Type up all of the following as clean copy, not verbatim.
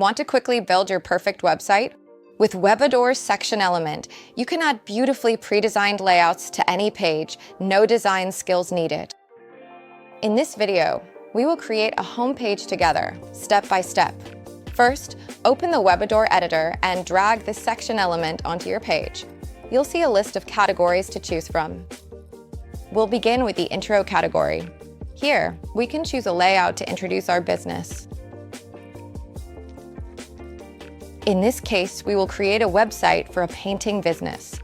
Want to quickly build your perfect website? With Webador's section element, you can add beautifully pre-designed layouts to any page, no design skills needed. In this video, we will create a homepage together, step by step. First, open the Webador editor and drag the section element onto your page. You'll see a list of categories to choose from. We'll begin with the intro category. Here, we can choose a layout to introduce our business. In this case, we will create a website for a painting business.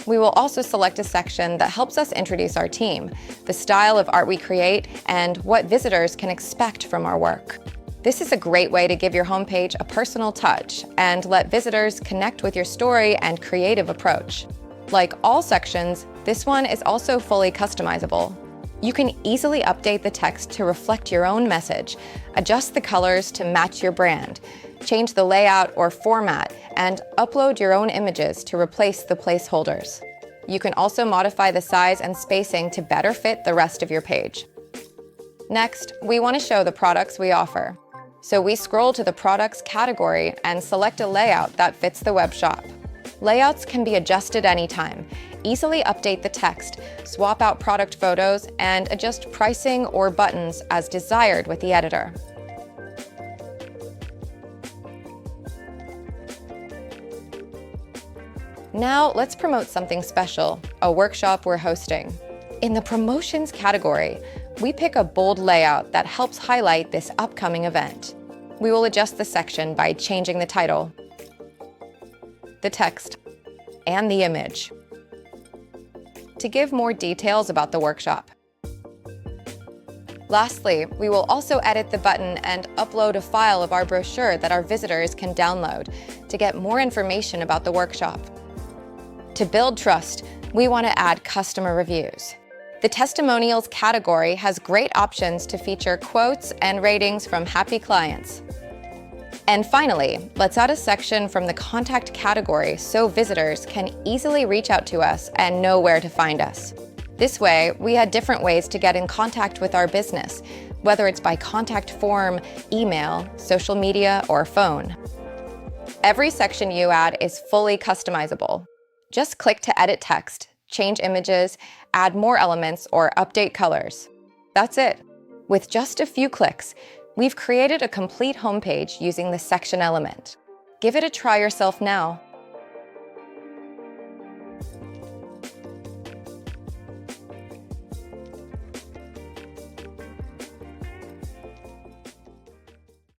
We will also select a section that helps us introduce our team, the style of art we create, and what visitors can expect from our work. This is a great way to give your homepage a personal touch and let visitors connect with your story and creative approach. Like all sections, this one is also fully customizable. You can easily update the text to reflect your own message, adjust the colors to match your brand, change the layout or format, and upload your own images to replace the placeholders. You can also modify the size and spacing to better fit the rest of your page. Next, we want to show the products we offer. So we scroll to the products category and select a layout that fits the web shop. Layouts can be adjusted anytime. Easily update the text, swap out product photos, and adjust pricing or buttons as desired with the editor. Now let's promote something special, a workshop we're hosting. In the promotions category, we pick a bold layout that helps highlight this upcoming event. We will adjust the section by changing the title, the text, and the image to give more details about the workshop. Lastly, we will also edit the button and upload a file of our brochure that our visitors can download to get more information about the workshop. To build trust, we want to add customer reviews. The testimonials category has great options to feature quotes and ratings from happy clients. And finally, let's add a section from the contact category so visitors can easily reach out to us and know where to find us. This way, we had different ways to get in contact with our business, whether it's by contact form, email, social media, or phone. Every section you add is fully customizable. Just click to edit text, change images, add more elements, or update colors. That's it. With just a few clicks, we've created a complete homepage using the section element. Give it a try yourself now.